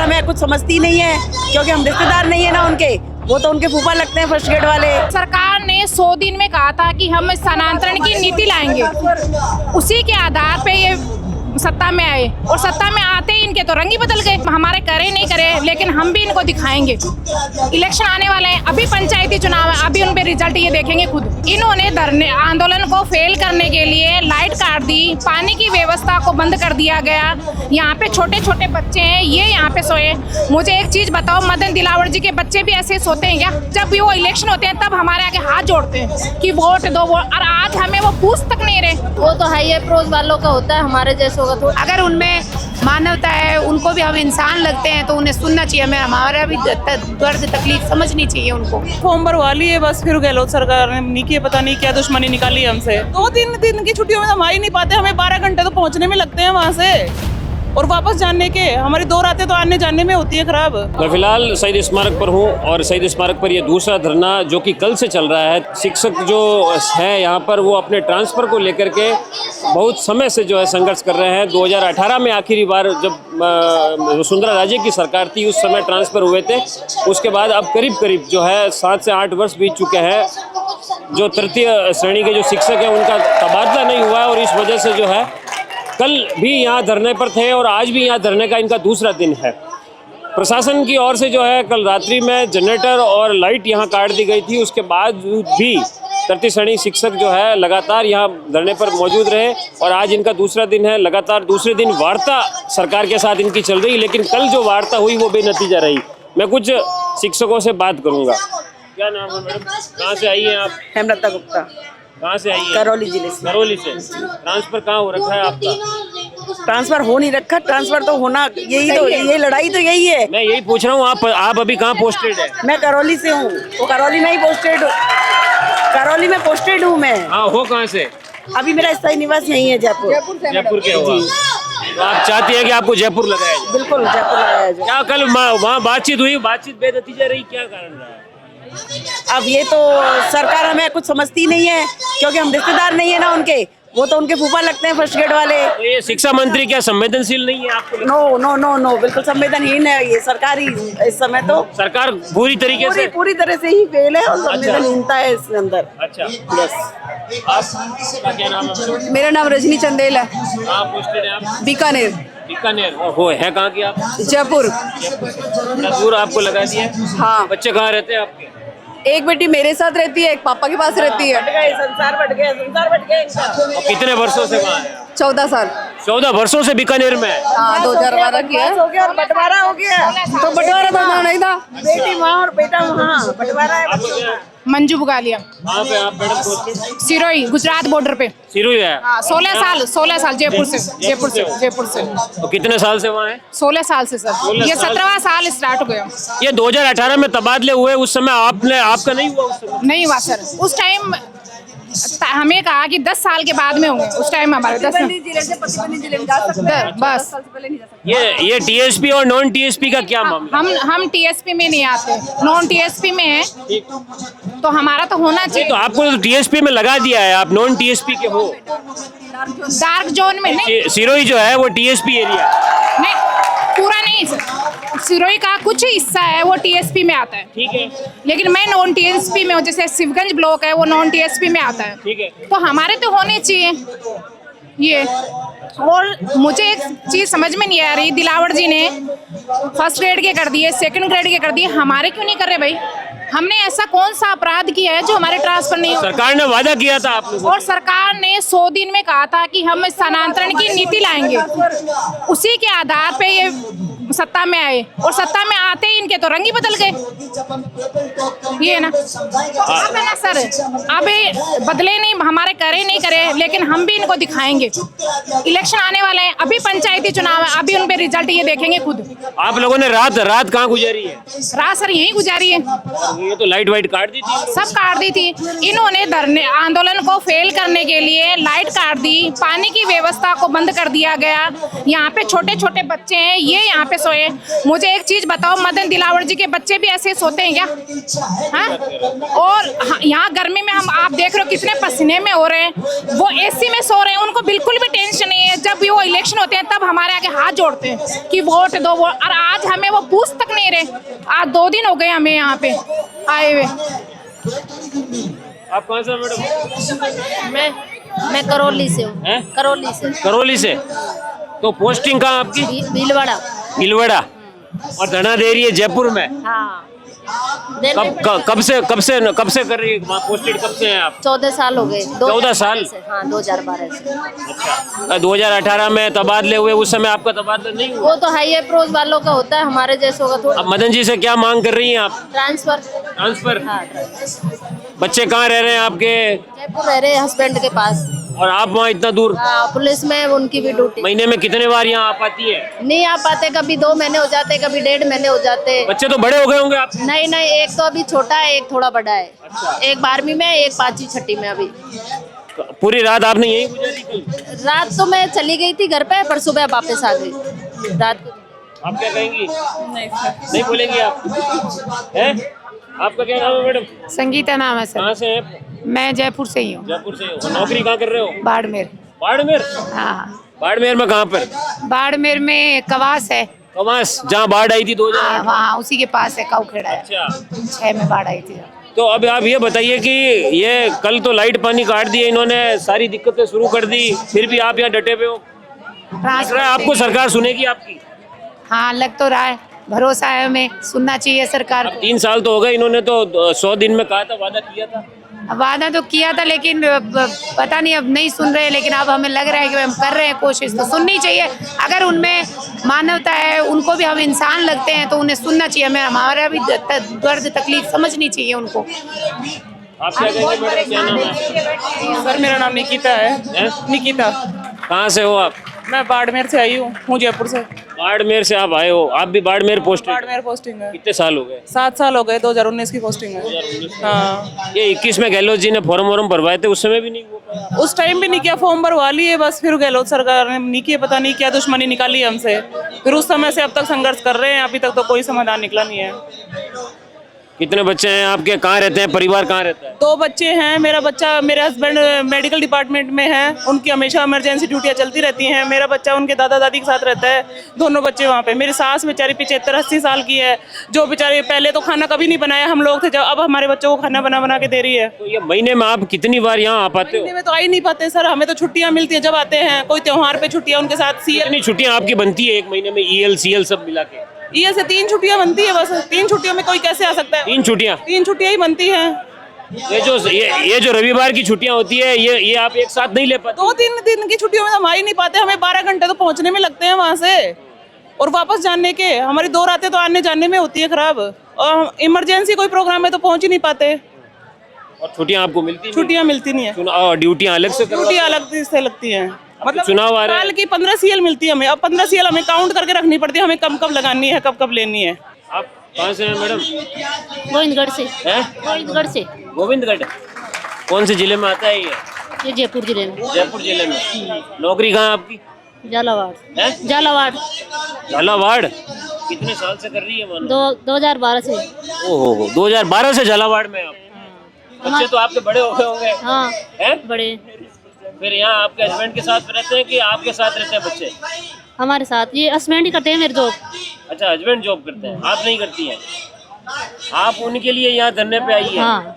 हमें कुछ समझती नहीं है, क्योंकि हम रिश्तेदार नहीं है ना उनके, वो तो उनके फूफा लगते हैं फर्स्ट ग्रेड वाले। वो तो हाई अप्रोच वालों का होता है, हमारे जैसे होगा तो। अगर उनमें मानवता है, उनको भी हम इंसान लगते हैं, तो उन्हें सुनना चाहिए। हमें हमारा भी दर्द तकलीफ समझनी चाहिए उनको। फॉर्म भरवा लिए बस, फिर गहलोत सरकार ने नहीं किए, पता नहीं क्या दुश्मनी निकाली हमसे। 2-3 दिन की छुट्टियों में हम आ ही नहीं पाते, हमें 12 घंटे तो पहुंचने में लगते हैं वहाँ से, और वापस जाने के हमारी 2 रातें तो आने जाने में होती है खराब। मैं फिलहाल शहीद स्मारक पर हूँ, और शहीद स्मारक पर ये दूसरा धरना जो कि कल से चल रहा है। शिक्षक जो है यहाँ पर, वो अपने ट्रांसफ़र को लेकर के बहुत समय से जो है संघर्ष कर रहे हैं। 2018 में आखिरी बार जब वसुंधरा राजे की सरकार थी, उस समय ट्रांसफ़र हुए थे। उसके बाद अब करीब करीब जो है 7 से 8 वर्ष बीत चुके हैं। जो तृतीय श्रेणी के जो शिक्षक हैं उनका तबादला नहीं हुआ है, और इस वजह से जो है कल भी यहाँ धरने पर थे और आज भी यहाँ धरने का इनका दूसरा दिन है। प्रशासन की ओर से जो है कल रात्रि में जनरेटर और लाइट यहाँ काट दी गई थी, उसके बाद भी तृतीय श्रेणी शिक्षक जो है लगातार यहाँ धरने पर मौजूद रहे, और आज इनका दूसरा दिन है। लगातार दूसरे दिन वार्ता सरकार के साथ इनकी चल रही, लेकिन कल जो वार्ता हुई वो बेनतीजा रही। मैं कुछ शिक्षकों से बात करूँगा। क्या नाम है मैडम, कहाँ से आई हैं आप? हेमलता गुप्ता। कहाँ से आई है? करौली जिले से। करौली से। ट्रांसफर कहाँ हो रखा है आपका? ट्रांसफर हो नहीं रखा, ट्रांसफर तो होना, यही लड़ाई तो यही है। मैं यही पूछ रहा हूँ, आप अभी कहाँ पोस्टेड है? मैं करौली से हूँ, तो करौली में ही पोस्टेड, करौली में पोस्टेड हूँ मैं। हाँ, हो कहाँ से? अभी मेरा स्थायी निवास यही है, जयपुर। जयपुर के हो? तो आप चाहती है कि आपको जयपुर लगाया जाए? बिल्कुल जयपुर लगाया जाए। क्या कल वहाँ बातचीत हुई, बातचीत बेनतीजा रही, क्या कारण रहा? अब ये तो सरकार हमें कुछ समझती नहीं है, क्योंकि हम रिश्तेदार नहीं है ना उनके, वो तो उनके फूफा लगते हैं फर्स्ट ग्रेड वाले। तो ये शिक्षा मंत्री क्या संवेदनशील नहीं है आपको? नो नो नो नो, बिल्कुल संवेदनहीन है ये सरकार ही इस समय। तो सरकार पूरी तरीके से पूरी तरह से ही फेल है, और संवेदनहीनता है इसके अंदर। अच्छा, आपका क्या नाम है मैडम? मेरा नाम रजनी चंदेल है। कहाँ पोस्टेड है आप? बीकानेर। बीकानेर। और हो है कहाँ की आप? जयपुर। बड़ा दूर आपको लगा दिया। हाँ। बच्चे कहाँ रहते हैं आपके? एक बेटी मेरे साथ रहती है, एक पापा के पास रहती है। संसार बट गया इनका। और कितने वर्षों से वहाँ है? 14 साल। 14 वर्षों से बीकानेर में? हाँ, 2012 की है। हो गया और बंटवारा हो गया, तो बंटवारा तो नहीं था। बेटी वहाँ और बेटा वहाँ, बंटवारा है बच्चों का। मंजू बुगालिया। कहाँ पे आप madam posted? Sirohi, Gujarat border पे। सिरोही है। हाँ, 16 साल जयपुर से। तो कितने साल से वहाँ है? 16 साल से सर, 16 ये साल 17वां साल स्टार्ट हो गया। ये 2018 में तबादले हुए, उस समय आपका नहीं हुआ? उस समय नहीं हुआ सर, उस टाइम हमें कहा कि 10 साल के बाद में होंगे। उस टाइम हमारे 10 बस। ये टीएसपी और नॉन टीएसपी का क्या मामला? हम टीएसपी में नहीं आते, नॉन टीएसपी में है, तो हमारा तो होना चाहिए। तो आपको तो टीएसपी में लगा दिया है, आप नॉन टीएसपी के हो। डार्क जोन में नहीं, सिरोही जो है वो टीएसपी एरिया नहीं पूरा नहीं सर, सिरोही का कुछ हिस्सा है वो टीएसपी में आता है। ठीक है, लेकिन मैं नॉन टीएसपी में हूँ, जैसे शिवगंज ब्लॉक है वो नॉन टीएसपी में आता है। ठीक है। तो हमारे तो होने चाहिए ये। और मुझे एक चीज समझ में नहीं आ रही, दिलावर जी ने फर्स्ट ग्रेड के कर दिए, सेकंड ग्रेड के कर दिए, हमारे क्यों नहीं कर रहे भाई? हमने ऐसा कौन सा अपराध किया है जो हमारे ट्रांसफर नहीं हो? सरकार ने वादा किया था आप लोगों और सरकार ने 100 दिन में कहा था कि हम स्थानांतरण की नीति लाएंगे, उसी के आधार पे ये सत्ता में आए, और सत्ता में आते ही इनके तो रंग ही बदल गए। ये ना अब है ना सर, अब बदले नहीं, हमारे करे नहीं करे, लेकिन हम भी इनको दिखाएंगे। इलेक्शन आने वाले हैं, अभी पंचायती चुनाव है, अभी उन पे रिजल्ट ये देखेंगे खुद। आप लोगों ने रात कहाँ गुजारी है? रात सर यही गुजारी है। ये तो लाइट वाइट काट दी थी, सब काट दी थी। इन्होंने धरने आंदोलन को फेल करने के लिए लाइट काट दी, पानी की व्यवस्था को बंद कर दिया गया। यहाँ पे छोटे छोटे बच्चे हैं, ये यहाँ पे सोए। मुझे एक चीज बताओ, मदन दिलावर जी के बच्चे भी ऐसे सोते हैं क्या? हाँ? और यहाँ गर्मी में हम आप देख रहे हो कितने पसीने में हो रहे हैं, वो एसी में सो रहे हैं, उनको बिल्कुल भी टेंशन नहीं है। जब भी वो इलेक्शन होते हैं तब हमारे आगे हाथ जोड़ते हैं कि वोट दो वोट, और आज आज हमें वो पूछ तक नहीं रहे। आज 2 दिन हो गए हमें यहाँ पे आए हुए। आप कहाँ से मैडम? मैं करौली से हूँ। हैं? करौली से। करौली से। तो पोस्टिंग कहाँ आपकी? भीलवाड़ा। भीलवाड़ा। और धरना दे रही है जयपुर में। हाँ। कब से कर रही है? वहाँ पोस्टेड कब से हैं आप? 14 साल हो गए। 14 साल? हाँ, 2012 से। अच्छा, 2018 में तबादले हुए, उस समय आपका तबादला नहीं हुआ? वो तो हाई अप्रोच वालों का होता है, हमारे जैसों का थोड़ा। अब मदन जी से क्या मांग कर रही हैं आप? ट्रांसफर। ट्रांसफर? हाँ, ट्रांसफर। बच्चे कहाँ रह रहे हैं आपके? जयपुर रह रहे हस्बैंड के पास। और आप वहाँ इतना दूर? हाँ, पुलिस में उनकी भी ड्यूटी। महीने में कितने बार यहाँ आ पाती है? नहीं आ पाते, कभी 2 महीने हो जाते, कभी 1.5 महीने हो जाते। बच्चे तो बड़े हो गए होंगे आप? नहीं, एक तो अभी छोटा है, एक थोड़ा बड़ा है। अच्छा। एक 12वीं में, एक 5वीं 6ठी में। अभी पूरी रात आपने यहीं गुजारी कल? रात तो मैं चली गई थी घर पे, पर सुबह वापस आ गई रात को। आप क्या कहेंगी? नहीं बोलेंगी आप? हैं? आपका क्या नाम है मैडम? संगीता नाम है सर। कहाँ से हैं? मैं जयपुर से ही हूँ। जयपुर से हो। नौकरी कहाँ कर रहे हो? बाड़मेर। बाड़मेर? हाँ, बाड़मेर में कहाँ पर? बाड़मेर में कवास है। कवास, जहाँ बाढ़ आई थी 2008? वहाँ उसी के पास है, काउखेड़ा है। अच्छा। 6 में बाढ़ आई थी। तो अब आप ये बताइए कि ये कल तो लाइट पानी काट दिए इन्होंने, सारी दिक्कतें शुरू कर दी, फिर भी आप यहाँ डटे पे हो। लग रहा है आपको सरकार सुनेगी आपकी? हाँ, लग तो रहा है, भरोसा है, हमें सुनना चाहिए सरकार अब को। 3 साल तो हो गए, इन्होंने तो 100 दिन में कहा था, वादा किया था। वादा तो किया था, लेकिन पता नहीं अब नहीं सुन रहे। लेकिन अब हमें लग रहा है कि हम कर रहे हैं कोशिश, तो सुननी चाहिए। अगर उनमें मानवता है, उनको भी हम इंसान लगते हैं, तो उन्हें सुनना चाहिए। हमें हमारा भी दर्द तकलीफ समझनी चाहिए उनको। आप क्या कहेंगे मैडम, क्या नाम है? सर मेरा नाम निकिता है। निकिता। कहाँ से हो आप? मैं बाड़मेर से आई हूँ जयपुर से। बाड़मेर से आप आए हो? आप भी बाड़मेर पोस्टेड? बाड़मेर पोस्टिंग है। कितने साल हो गए? 7 साल हो गए, 2019 की पोस्टिंग है। हाँ। ये 21 में गहलोत जी ने फॉर्म भरवाए थे, उस समय भी नहीं हो पाया? उस टाइम भी नहीं किया, फॉर्म भरवा लिए बस, फिर गहलोत सरकार ने नहीं किया, पता नहीं क्या दुश्मनी निकाली हमसे। फिर उस समय से अब तक संघर्ष कर रहे हैं, अभी तक तो कोई समाधान निकला नहीं है। कितने बच्चे हैं आपके? कहाँ रहते हैं? परिवार कहाँ रहता है? 2 बच्चे हैं। मेरे हस्बैंड मेडिकल डिपार्टमेंट में हैं, उनकी हमेशा इमरजेंसी ड्यूटियाँ चलती रहती हैं। मेरा बच्चा उनके दादा दादी के साथ रहता है, दोनों बच्चे वहाँ पे। मेरी सास बेचारी 75-80 साल की है, जो बेचारी पहले तो खाना कभी नहीं बनाया हम लोग थे, जब अब हमारे बच्चों को खाना बना के दे रही है। तो ये महीने में आप कितनी बार यहाँ आ पाते हो? महीने में तो आ ही नहीं पाते सर, हमें तो छुट्टियाँ मिलती है जब आते हैं, कोई त्योहार पे छुट्टियाँ उनके साथ। कितनी छुट्टियाँ आपकी बनती है एक महीने में? EL CL सब मिला के ये से 3 छुट्टियाँ बनती है बस। 3 छुट्टियों में कोई कैसे आ सकता है? 3 छुट्टियाँ? 3 छुट्टियाँ ही बनती हैं। ये जो रविवार की छुट्टियाँ होती है, ये आप एक साथ नहीं ले पाते? 2-3 दिन की छुट्टियों में तो हम आ ही नहीं पाते, हमें 12 घंटे तो पहुँचने में लगते हैं वहाँ से, और वापस जाने के। हमारी 2 रातें तो आने जाने में होती है खराब, और इमरजेंसी कोई प्रोग्राम है तो पहुँच ही नहीं पाते। और छुट्टियाँ आपको मिलती नहीं? छुट्टियाँ मिलती नहीं है। और ड्यूटियाँ अलग से? ड्यूटियाँ अलग से लगती हैं, मतलब चुनाव आ रहे हैं। साल की 15 CL मिलती है हमें। अब 15 CL हमें काउंट करके रखनी पड़ती है, हमें कब लगानी है, कब लेनी है। आप कहाँ से हैं मैडम? गोविंदगढ़ से। हैं? गोविंदगढ़ से। गोविंदगढ़? कौन से जिले में आता है ये जयपुर जिले में। जयपुर जिले में। नौकरी कहाँ है आपकी? झालावाड़। है? झालावाड़। झालावाड़? कितने साल से कर रही है वहाँ? 2012 से। ओहो, 2012 से झालावाड़ में आप? बच्चे तो आपके बड़े हो गए होंगे? हाँ, हैं? बड़े। फिर यहाँ आपके हस्बैंड के साथ रहते हैं कि आपके साथ रहते हैं बच्चे? हमारे साथ। ये हस्बैंड ही करते हैं मेरे जॉब। अच्छा, हस्बैंड जॉब करते हैं, आप नहीं करती हैं? आप उनके लिए यहाँ धरने पे आई है? हाँ।